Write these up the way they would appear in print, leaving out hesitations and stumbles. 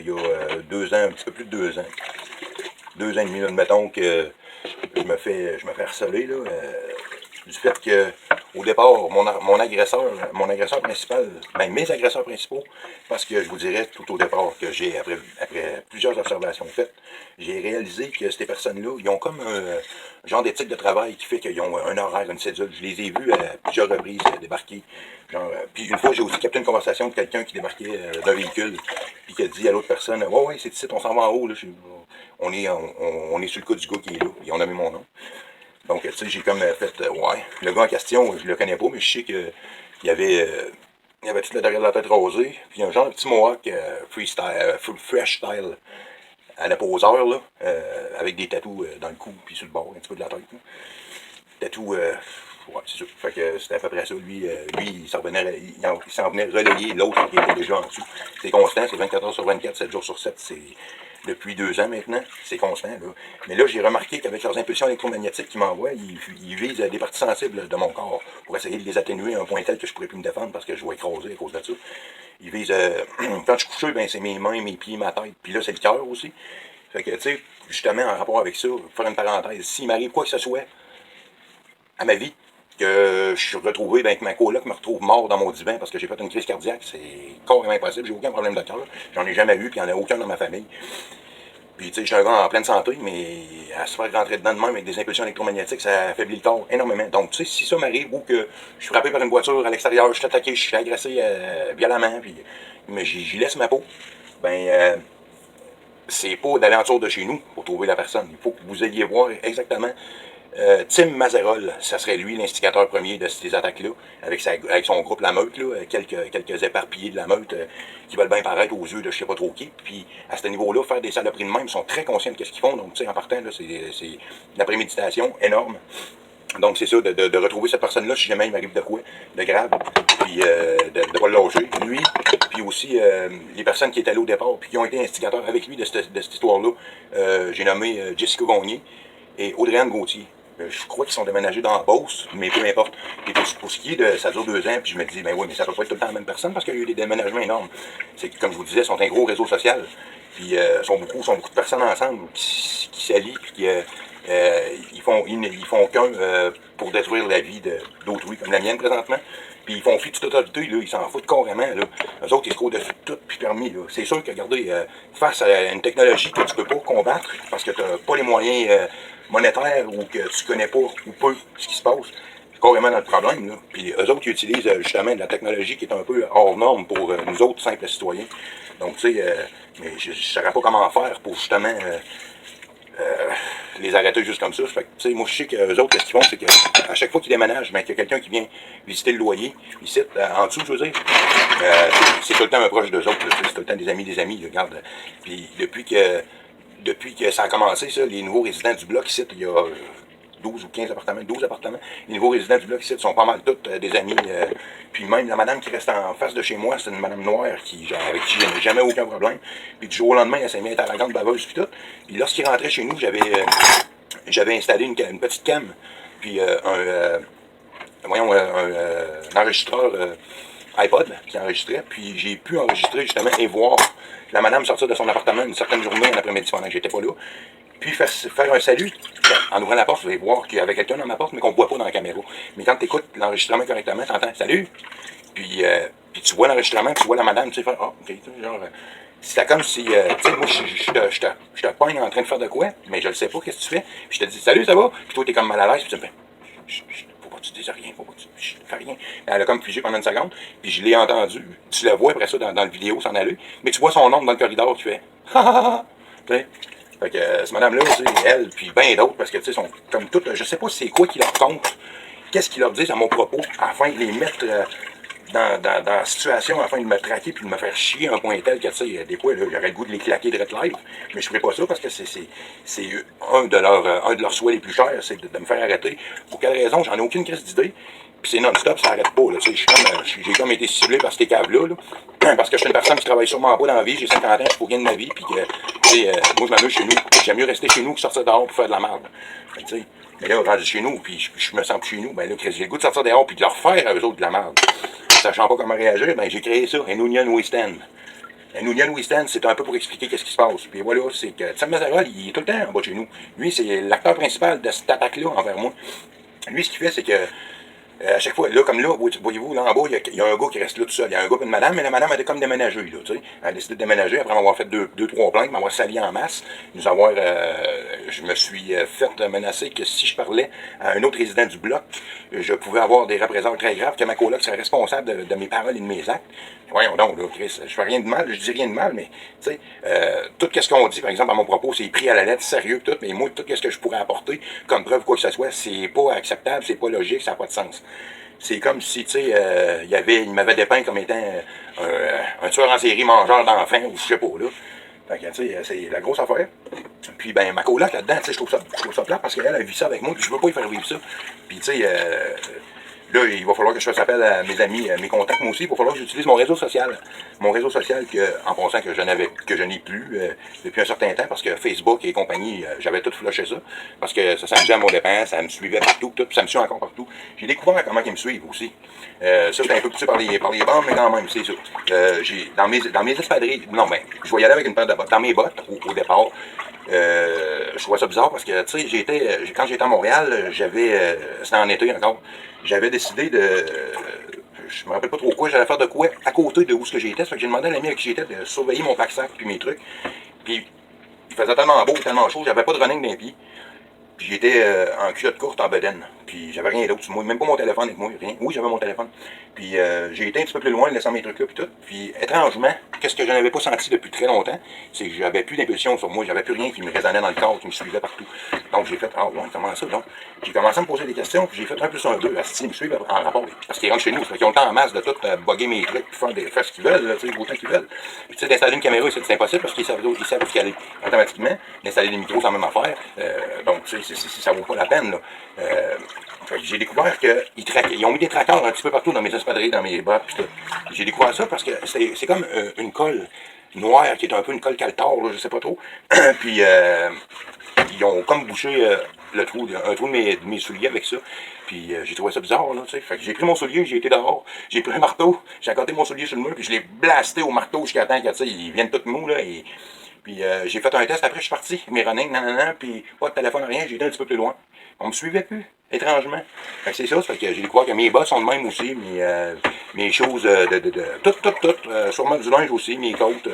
Il y a 2 ans, un petit peu plus de 2 ans. 2 ans et demi, admettons que je me fais harceler, là, du fait que, au départ, mon agresseur principal, ben mes agresseurs principaux, parce que je vous dirais tout au départ que après plusieurs observations faites, j'ai réalisé que ces personnes-là, ils ont comme un genre d'éthique de travail qui fait qu'ils ont un horaire, une cédule. Je les ai vus à plusieurs reprises débarquer. Puis une fois, j'ai aussi capté une conversation de quelqu'un qui débarquait d'un véhicule, puis qui a dit à l'autre personne, ouais, ouais, c'est ici, on s'en va en haut, là, on est sur le coup du gars qui est là, puis on a mis mon nom. Donc, tu sais, j'ai comme fait, ouais. Le gars en question, je le connais pas, mais je sais qu'il y avait tout le derrière de la tête rasée, puis un genre de petit mohawk freestyle, fresh style à la poseur, là, avec des tatous dans le cou, puis sur le bord, un petit peu de la tête. Là. Tatous, ouais, c'est ça. Fait que c'était à peu près ça. Lui il s'en venait relayer l'autre qui était déjà en dessous. C'est constant, c'est 24 heures sur 24, 7 jours sur 7, c'est depuis 2 ans maintenant, c'est constant. Là. Mais là, j'ai remarqué qu'avec leurs impulsions électromagnétiques qu'ils m'envoient, ils visent des parties sensibles de mon corps pour essayer de les atténuer à un point tel que je ne pourrais plus me défendre parce que je vais écraser à cause de ça. Ils visent, quand je suis couché, ben, c'est mes mains, mes pieds, ma tête. Puis là, c'est le cœur aussi. Fait que, tu sais, justement, en rapport avec ça, pour faire une parenthèse, s'il m'arrive quoi que ce soit à ma vie, que je suis retrouvé, ben, que ma coloc me retrouve mort dans mon divan parce que j'ai fait une crise cardiaque, c'est carrément impossible. J'ai aucun problème de cœur. J'en ai jamais eu, puis il n'y en a aucun dans ma famille. Puis, tu sais, je suis un gars en pleine santé, mais à se faire rentrer dedans de même avec des impulsions électromagnétiques, ça affaiblit le corps énormément. Donc, tu sais, si ça m'arrive ou que je suis frappé par une voiture à l'extérieur, je suis attaqué, je suis agressé violemment, puis mais j'y laisse ma peau, ben, c'est pas d'aller en dessous de chez nous pour trouver la personne. Il faut que vous ayez voir exactement. Tim Mazerol, ça serait lui l'instigateur premier de ces attaques-là, avec son groupe La Meute, là, quelques éparpillés de La Meute qui veulent bien paraître aux yeux de je sais pas trop qui. Puis à ce niveau-là, faire des saloperies de même, ils sont très conscients de ce qu'ils font. Donc, tu sais, en partant, là, c'est de la préméditation énorme. Donc, c'est ça, de retrouver cette personne-là, si jamais il m'arrive de quoi, de grave, puis de ne pas le loger. Lui, puis aussi les personnes qui étaient là au départ, puis qui ont été instigateurs avec lui de cette histoire-là. J'ai nommé Jessica Gagné et Audrey-Anne Gauthier. Je crois qu'ils sont déménagés dans la Beauce, mais peu importe. Et pour ce qui est de, ça dure 2 ans, puis je me dis, ben oui, mais ça peut pas être tout le temps la même personne parce qu'il y a eu des déménagements énormes. C'est que, comme je vous disais, ils sont un gros réseau social. Puis sont beaucoup de personnes ensemble qui s'allient, puis ils font qu'un pour détruire la vie d'autrui, comme la mienne présentement. Puis ils font fi de toute autorité, là, ils s'en foutent carrément. Là. Eux autres, ils se trouvent dessus de tout, puis permis. Là. C'est sûr que, regardez, face à une technologie que tu peux pas combattre, parce que tu n'as pas les moyens monétaires ou que tu connais pas ou peu ce qui se passe, c'est carrément dans le problème. Là. Puis eux autres, ils utilisent justement de la technologie qui est un peu hors norme pour nous autres simples citoyens. Donc, tu sais, mais je ne saurais pas comment faire pour justement les arrêter juste comme ça. Fait que, moi, je sais qu'eux autres, ce qu'ils font, c'est qu'à chaque fois qu'ils déménagent, ben, qu'il y a quelqu'un qui vient visiter le loyer, ici, en dessous, je veux dire, c'est tout le temps un proche d'eux autres. C'est tout le temps des amis, regarde. Puis depuis que ça a commencé, ça, les nouveaux résidents du bloc ici, il y a 12 ou 15 appartements, 12 appartements. Les nouveaux résidents du bloc ici sont pas mal tous des amis. Puis même la madame qui reste en face de chez moi, c'est une madame noire avec qui je n'ai jamais aucun problème. Puis du jour au lendemain, elle s'est mise à être arrogante, baveuse, puis tout. Puis lorsqu'il rentrait chez nous, j'avais installé une petite cam, puis un enregistreur iPod qui enregistrait, puis j'ai pu enregistrer justement et voir la madame sortir de son appartement une certaine journée en après-midi pendant que j'étais pas là, puis faire un salut. En ouvrant la porte, vous allez voir qu'il y avait quelqu'un dans ma porte, mais qu'on ne voit pas dans la caméra. Mais quand tu écoutes l'enregistrement correctement, tu entends salut, puis tu vois l'enregistrement, tu vois la madame, tu sais, faire ah, ok, genre. C'était comme si, tu sais, moi, je te pogne en train de faire de quoi, mais je ne sais pas, qu'est-ce que tu fais. Puis je te dis, salut, ça va? Puis toi, t'es comme mal à l'aise, puis tu me fais, faut pas que tu dises rien, faut pas que tu fais rien. Elle a comme figé pendant une seconde, puis je l'ai entendu. Tu la vois après ça dans le vidéo s'en aller, mais tu vois son nom dans le corridor qui fait, ha ha ha, tu sais. Fait que cette madame-là, elle, puis bien d'autres, parce que, tu sais, sont comme toutes, je sais pas c'est quoi qui leur compte, qu'est-ce qu'ils leur disent à mon propos, afin de les mettre dans la situation, afin de me traquer puis de me faire chier à un point tel que, tu sais, des fois, j'aurais le goût de les claquer de live, mais je ferais pas ça parce que c'est un de leurs souhaits les plus chers, c'est de me faire arrêter. Pour quelle raison? J'en ai aucune crise d'idée. Puis c'est non-stop, ça n'arrête pas. J'ai comme été ciblé par ces caves-là. Là, parce que je suis une personne qui travaille sûrement pas dans la vie. J'ai 50 ans, je fais rien de ma vie. Puis moi, je m'amuse chez nous. J'aime mieux rester chez nous que sortir dehors pour faire de la merde. Mais là, rendu chez nous, puis je me sens plus chez nous, ben là, j'ai le goût de sortir dehors puis de leur faire à eux autres de la merde. Sachant pas comment réagir, ben j'ai créé ça, un Union West End. Nounia Louis-Stan, c'est un peu pour expliquer qu'est-ce qui se passe. Puis voilà, c'est que Sam Mazarolle, il est tout le temps en bas de chez nous. Lui, c'est l'acteur principal de cette attaque-là envers moi. Lui, ce qu'il fait, c'est que à chaque fois, là, comme là, voyez-vous, là en bas, il y a un gars qui reste là tout seul. Il y a un gars et une madame, mais la madame, elle était comme déménagée, là, tu sais. Elle a décidé de déménager après m'avoir fait deux, trois plaintes, m'avoir sali en masse, nous avoir, je me suis fait menacer que si je parlais à un autre résident du bloc, je pouvais avoir des représailles très graves, que ma coloc serait responsable de mes paroles et de mes actes. Voyons donc, là, Chris, je fais rien de mal, je dis rien de mal, mais, tu sais, tout ce qu'on dit, par exemple, à mon propos, c'est pris à la lettre, sérieux, tout, mais moi, tout ce que je pourrais apporter comme preuve, quoi que ce soit, c'est pas acceptable, c'est pas logique, ça n'a pas de sens. C'est comme si, tu sais, il m'avait dépeint comme étant un tueur en série mangeur d'enfants, ou je sais pas, là. Fait que, tu sais, c'est la grosse affaire. Puis, ben, ma coloc là-dedans, tu sais, je trouve ça plat parce qu'elle a vu ça avec moi, puis je veux pas y faire vivre ça. Puis, tu sais, là, il va falloir que je fasse appel à mes amis, à mes contacts, moi aussi. Il va falloir que j'utilise mon réseau social. Mon réseau social, en pensant que je n'ai plus depuis un certain temps, parce que Facebook et compagnie, j'avais tout flushé ça. Parce que ça s'amusait à mon dépens, ça me suivait partout, tout, ça me suit encore partout. J'ai découvert comment ils me suivent aussi. Ça, c'était un peu poussé par les bandes, mais quand même, c'est ça. Dans mes espadrilles, non, ben, je vais y aller avec une paire de bottes. Dans mes bottes, au départ, je trouvais ça bizarre parce que, tu sais, quand j'étais à Montréal, c'était en été encore, j'avais décidé je me rappelle pas trop quoi, j'allais faire de quoi à côté de où ce que j'étais. Ça fait que j'ai demandé à l'ami avec qui j'étais de surveiller mon pack-sac puis mes trucs. Puis il faisait tellement beau, tellement chaud, j'avais pas de running dans les pieds. Puis j'étais en culotte courte, en bedaine. Puis j'avais rien d'autre sur moi, même pas mon téléphone avec moi, rien. Oui, j'avais mon téléphone. Puis j'ai été un petit peu plus loin, laissant mes trucs là, puis tout. Puis étrangement, qu'est-ce que je n'avais pas senti depuis très longtemps, c'est que j'avais plus d'impulsion sur moi, j'avais plus rien qui me résonnait dans le corps, qui me suivait partout. Donc j'ai fait, ah ouais, comment ça, donc? J'ai commencé à me poser des questions, puis j'ai fait 1 plus 1, 2, ils me suivent en rapport. Parce qu'ils rentrent chez nous, ils ont le temps en masse de tout bugger mes trucs, puis faire ce qu'ils veulent, là, tu sais, autant qu'ils veulent. Puis tu sais, d'installer une caméra, c'est impossible, parce qu'ils savent où ce qu'il y a automatiquement. D'installer des micros, c'est la même affaire. Donc, tu sais, ça vaut pas la peine, là. J'ai découvert qu'ils ont mis des trackers un petit peu partout dans mes espadrilles, dans mes bottes, puis tout. J'ai découvert ça parce que c'est comme une colle noire qui est un peu une colle caltar, là, je sais pas trop. Puis ils ont comme bouché un trou de mes souliers avec ça. Puis j'ai trouvé ça bizarre, là, tu sais. Fait que j'ai pris mon soulier, j'ai été dehors, j'ai pris un marteau, j'ai accoté mon soulier sur le mur, puis je l'ai blasté au marteau jusqu'à temps que, tu sais, ils viennent tout mous, là, et... Puis j'ai fait un test, après je suis parti, mes running, nanana, puis pas de téléphone, rien, j'ai été un petit peu plus loin. On me suivait plus, étrangement. Fait que c'est ça, fait que j'ai découvert que mes bottes sont de même aussi, mes choses tout, sûrement du linge aussi, mes côtes,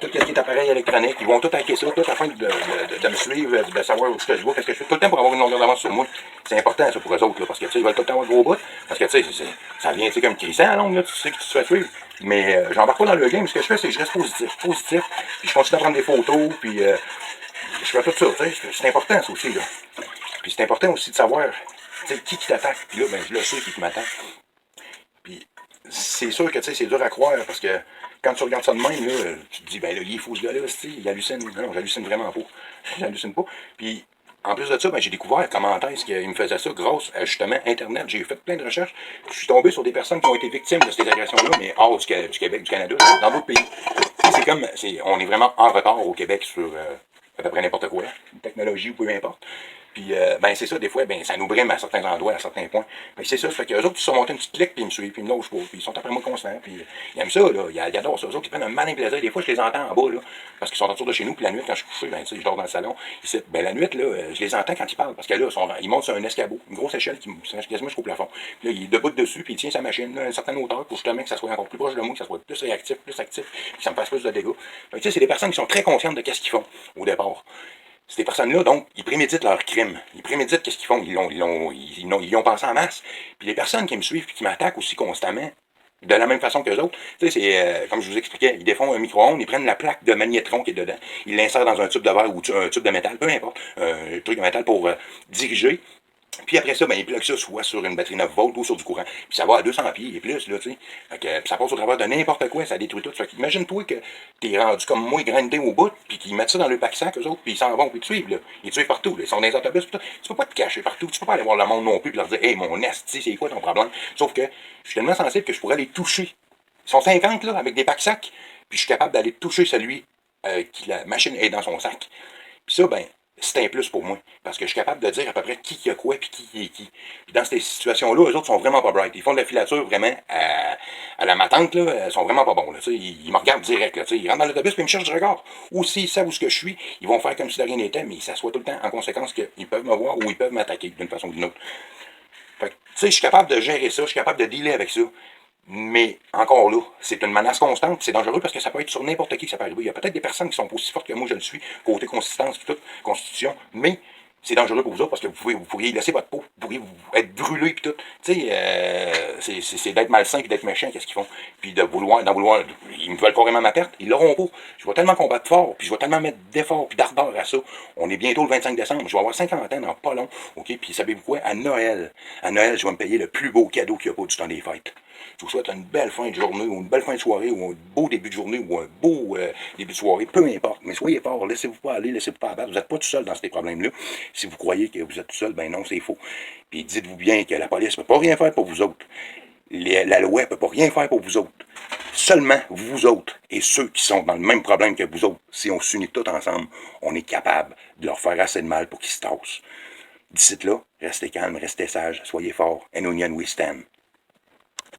tout ce qui est appareil électronique, ils vont tout hacker ça, tout afin de me suivre, de savoir où ce que je vois, qu'est-ce que je fais, tout le temps pour avoir une longueur d'avance sur moi. C'est important ça pour eux autres, là, parce que tu sais, ils veulent tout le temps avoir de gros bouts, parce que tu sais, ça vient, tu sais, comme crissant à longue, là, tu sais que tu te fais suivre. Mais j'embarque pas dans le game, ce que je fais, c'est que je reste positif, puis je continue à prendre des photos, puis je fais tout ça, tu sais, c'est important ça aussi, là. Puis c'est important aussi de savoir, tu sais, qui t'attaque, puis là, ben, je le sais qui m'attaque. Puis c'est sûr que, tu sais, c'est dur à croire, parce que quand tu regardes ça de même, là, tu te dis, ben là, il est fou ce gars-là, il hallucine. Non, j'hallucine vraiment pas. J'hallucine pas. Puis, en plus de ça, ben, j'ai découvert comment est-ce qu'il me faisait ça grâce à, justement, Internet. J'ai fait plein de recherches. Je suis tombé sur des personnes qui ont été victimes de ces agressions-là, mais hors du Québec, du Canada, dans d'autres pays. C'est comme, on est vraiment en retard au Québec sur à peu près n'importe quoi, une technologie ou peu importe. Puis, ben, c'est ça, des fois, ben, ça nous brime à certains endroits, à certains points. Ben, c'est ça, ça fait qu'eux autres, ils se sont montés une petite clique, puis ils me suivent, puis ils me lâchent pas, puis ils sont après moi constants, puis ils aiment ça, là, ils adorent ça. Eux autres, ils prennent un malin plaisir. Des fois, je les entends en bas, là, parce qu'ils sont autour de chez nous, puis la nuit, quand je suis couché, ben, tu sais, je dors dans le salon. Ici, ben, la nuit, là, je les entends quand ils parlent, parce que là, ils montent sur un escabeau, une grosse échelle qui quasiment jusqu'au plafond. Puis là, il est debout dessus, puis il tient sa machine, là, à une certaine hauteur, pour justement que ça soit encore plus proche de moi, que ça soit plus réactif, plus actif, puis que ça me fasse plus de dégâts. Tu sais, c'est des personnes qui sont très conscientes de qu'est-ce qu'ils font, au départ. Ces personnes-là, donc, ils préméditent leur crime. Ils préméditent qu'est-ce qu'ils font. Ils y ont pensé en masse. Puis les personnes qui me suivent et qui m'attaquent aussi constamment, de la même façon que les autres, tu sais, c'est, comme je vous expliquais, ils défont un micro-ondes, ils prennent la plaque de magnétron qui est dedans, ils l'insèrent dans un tube de verre ou un tube de métal, peu importe, un truc de métal pour diriger. Puis après ça, ben, ils plug ça soit sur une batterie 9 volts ou sur du courant. Puis ça va à 200 pieds et plus, là, tu sais. Fait que ça passe au travers de n'importe quoi, ça détruit tout. Fait imagine-toi que t'es rendu comme moi, grindé au bout, puis qu'ils mettent ça dans le pack-sac, eux autres, puis ils s'en vont, puis ils te suivent, là. Ils te suivent partout, là. Ils sont dans les autobus, pis tout. Tu peux pas te cacher partout, tu peux pas aller voir le monde non plus, puis leur dire, hey, mon esti, c'est quoi ton problème? Sauf que je suis tellement sensible que je pourrais les toucher. Ils sont 50, là, avec des pack-sacs, puis je suis capable d'aller toucher celui qui la machine est dans son sac. Puis ça, ben, c'est un plus pour moi. Parce que je suis capable de dire à peu près qui a quoi puis qui est qui. Puis dans ces situations-là, eux autres sont vraiment pas bright. Ils font de la filature vraiment à la matante, là. Ils sont vraiment pas bons. Là, ils me regardent direct. Là, ils rentrent dans l'autobus puis ils me cherchent du regard. Ou s'ils savent où ce que je suis, ils vont faire comme si de rien n'était, mais ils s'assoient tout le temps en conséquence qu'ils peuvent me voir ou ils peuvent m'attaquer d'une façon ou d'une autre. Fait que, je suis capable de gérer ça, je suis capable de dealer avec ça. Mais encore là, c'est une menace constante, c'est dangereux parce que ça peut être sur n'importe qui que ça peut arriver. Il y a peut-être des personnes qui sont aussi fortes que moi je le suis, côté consistance, tout, constitution, mais c'est dangereux pour vous autres parce que vous pourriez laisser votre peau, vous pourriez être brûlé puis tout. Tu sais, c'est d'être malsain puis d'être méchant, qu'est-ce qu'ils font. Puis d'en vouloir, ils me veulent carrément ma perte, ils l'auront pas. Je vais tellement combattre fort, puis je vais tellement mettre d'efforts puis d'ardeur à ça. On est bientôt le 25 décembre, je vais avoir 50 ans dans pas long, ok? Puis savez-vous quoi? À Noël, je vais me payer le plus beau cadeau qu'il n'y a pas du temps des fêtes. Je vous souhaite une belle fin de journée, ou une belle fin de soirée, ou un beau début de journée, ou un beau début de soirée, peu importe. Mais soyez fort, laissez-vous pas aller, laissez-vous pas abattre. Vous n'êtes pas tout seul dans ces problèmes-là. Si vous croyez que vous êtes tout seul, ben non, c'est faux. Puis dites-vous bien que la police ne peut pas rien faire pour vous autres. La loi ne peut pas rien faire pour vous autres. Seulement vous autres et ceux qui sont dans le même problème que vous autres, si on s'unit tous ensemble, on est capable de leur faire assez de mal pour qu'ils se tassent. D'ici là, restez calme, restez sage, soyez forts, and union we stand.